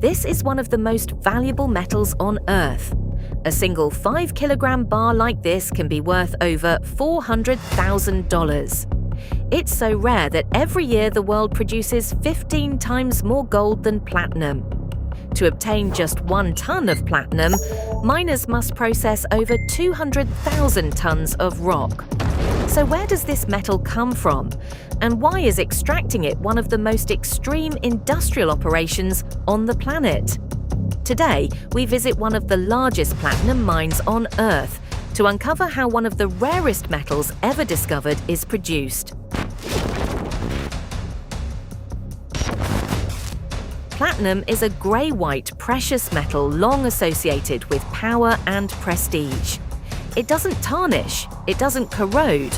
This is one of the most valuable metals on Earth. A single 5-kilogram bar like this can be worth over $400,000. It's so rare that every year the world produces 15 times more gold than platinum. To obtain just 1 ton of platinum, miners must process over 200,000 tons of rock. So where does this metal come from? And why is extracting it one of the most extreme industrial operations on the planet? Today, we visit one of the largest platinum mines on Earth to uncover how one of the rarest metals ever discovered is produced. Platinum is a grey-white precious metal long associated with power and prestige. It doesn't tarnish, it doesn't corrode,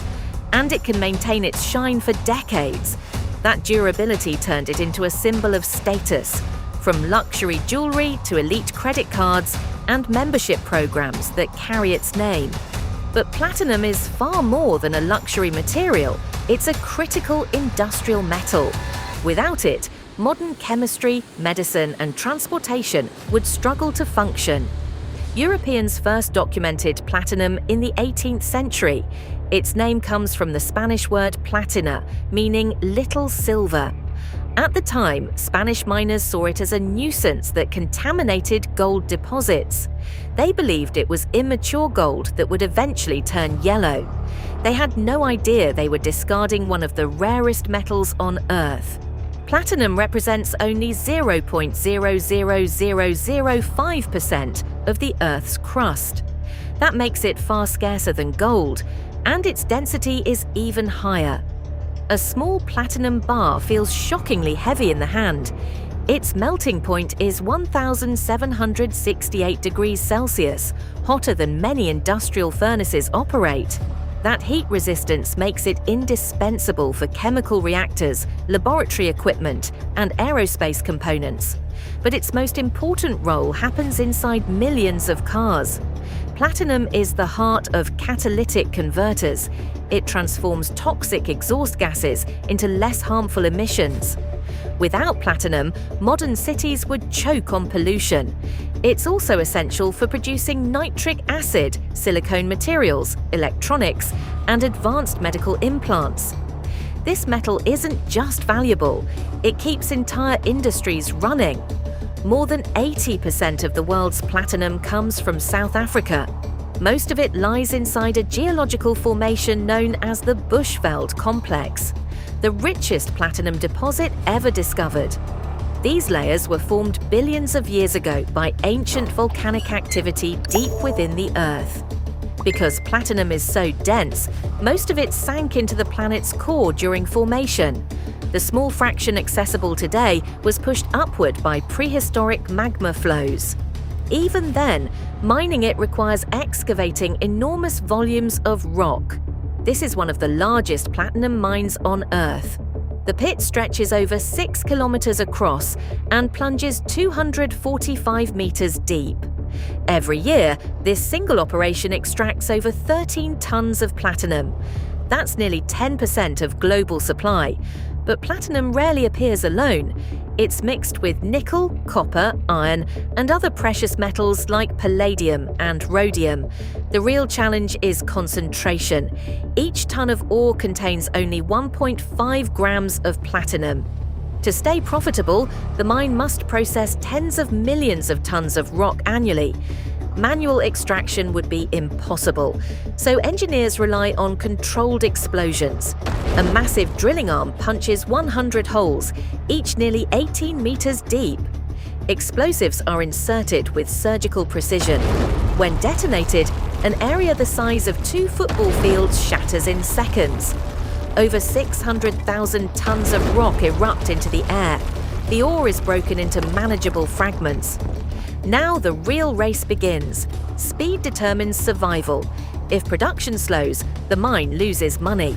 and it can maintain its shine for decades. That durability turned it into a symbol of status, from luxury jewelry to elite credit cards and membership programs that carry its name. But platinum is far more than a luxury material. It's a critical industrial metal. Without it, modern chemistry, medicine, and transportation would struggle to function. Europeans first documented platinum in the 18th century. Its name comes from the Spanish word platina, meaning little silver. At the time, Spanish miners saw it as a nuisance that contaminated gold deposits. They believed it was immature gold that would eventually turn yellow. They had no idea they were discarding one of the rarest metals on Earth. Platinum represents only 0.00005% of the Earth's crust. That makes it far scarcer than gold, and its density is even higher. A small platinum bar feels shockingly heavy in the hand. Its melting point is 1,768 degrees Celsius, hotter than many industrial furnaces operate. That heat resistance makes it indispensable for chemical reactors, laboratory equipment, and aerospace components. But its most important role happens inside millions of cars. Platinum is the heart of catalytic converters. It transforms toxic exhaust gases into less harmful emissions. Without platinum, modern cities would choke on pollution. It's also essential for producing nitric acid, silicone materials, electronics, and advanced medical implants. This metal isn't just valuable, it keeps entire industries running. More than 80% of the world's platinum comes from South Africa. Most of it lies inside a geological formation known as the Bushveld Complex, the richest platinum deposit ever discovered. These layers were formed billions of years ago by ancient volcanic activity deep within the Earth. Because platinum is so dense, most of it sank into the planet's core during formation. The small fraction accessible today was pushed upward by prehistoric magma flows. Even then, mining it requires excavating enormous volumes of rock. This is one of the largest platinum mines on Earth. The pit stretches over 6 kilometers across and plunges 245 meters deep. Every year, this single operation extracts over 13 tons of platinum. That's nearly 10% of global supply. But platinum rarely appears alone. It's mixed with nickel, copper, iron, and other precious metals like palladium and rhodium. The real challenge is concentration. Each ton of ore contains only 1.5 grams of platinum. To stay profitable, the mine must process tens of millions of tons of rock annually. Manual extraction would be impossible, so engineers rely on controlled explosions. A massive drilling arm punches 100 holes, each nearly 18 meters deep. Explosives are inserted with surgical precision. When detonated, an area the size of 2 football fields shatters in seconds. Over 600,000 tons of rock erupt into the air. The ore is broken into manageable fragments. Now the real race begins. Speed determines survival. If production slows, the mine loses money.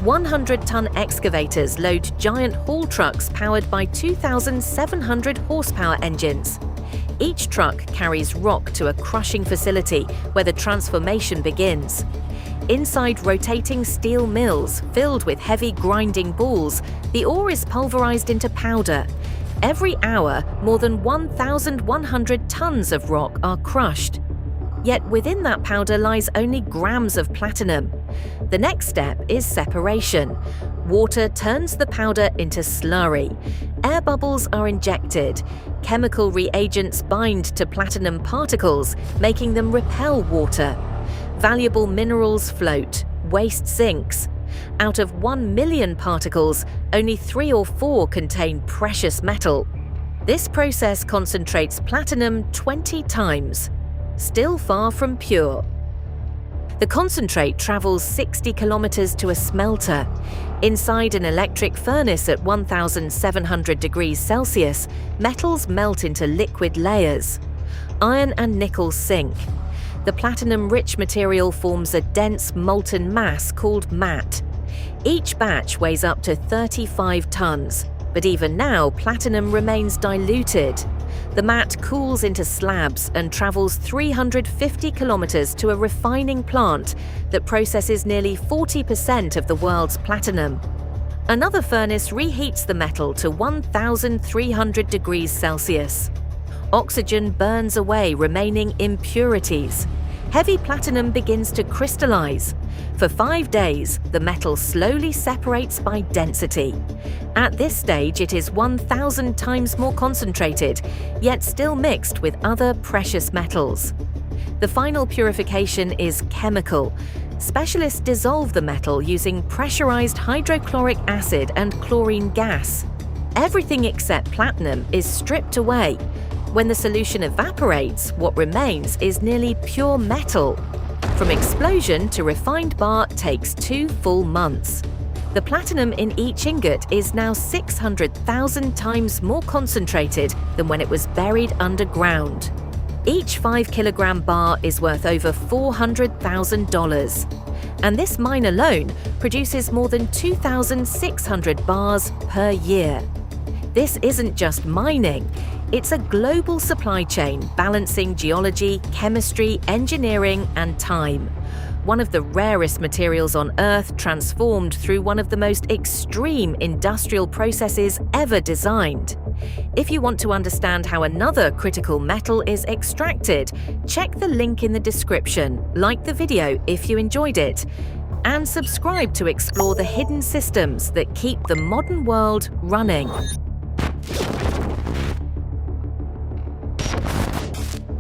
100-ton excavators load giant haul trucks powered by 2,700 horsepower engines. Each truck carries rock to a crushing facility where the transformation begins. Inside rotating steel mills filled with heavy grinding balls, the ore is pulverized into powder. Every hour, more than 1,100 tons of rock are crushed. Yet within that powder lies only grams of platinum. The next step is separation. Water turns the powder into slurry. Air bubbles are injected. Chemical reagents bind to platinum particles, making them repel water. Valuable minerals float. Waste sinks. Out of 1 million particles, only 3 or 4 contain precious metal. This process concentrates platinum 20 times. Still far from pure. The concentrate travels 60 kilometers to a smelter. Inside an electric furnace at 1,700 degrees Celsius, metals melt into liquid layers. Iron and nickel sink. The platinum-rich material forms a dense molten mass called matte. Each batch weighs up to 35 tons, but even now platinum remains diluted. The matte cools into slabs and travels 350 kilometers to a refining plant that processes nearly 40% of the world's platinum. Another furnace reheats the metal to 1,300 degrees Celsius. Oxygen burns away remaining impurities. Heavy platinum begins to crystallize. For 5 days, the metal slowly separates by density. At this stage, it is 1,000 times more concentrated, yet still mixed with other precious metals. The final purification is chemical. Specialists dissolve the metal using pressurized hydrochloric acid and chlorine gas. Everything except platinum is stripped away. When the solution evaporates, what remains is nearly pure metal. From explosion to refined bar takes 2 full months. The platinum in each ingot is now 600,000 times more concentrated than when it was buried underground. Each 5-kilogram bar is worth over $400,000. And this mine alone produces more than 2,600 bars per year. This isn't just mining. It's a global supply chain balancing geology, chemistry, engineering, and time. One of the rarest materials on Earth transformed through one of the most extreme industrial processes ever designed. If you want to understand how another critical metal is extracted, check the link in the description, like the video if you enjoyed it, and subscribe to explore the hidden systems that keep the modern world running.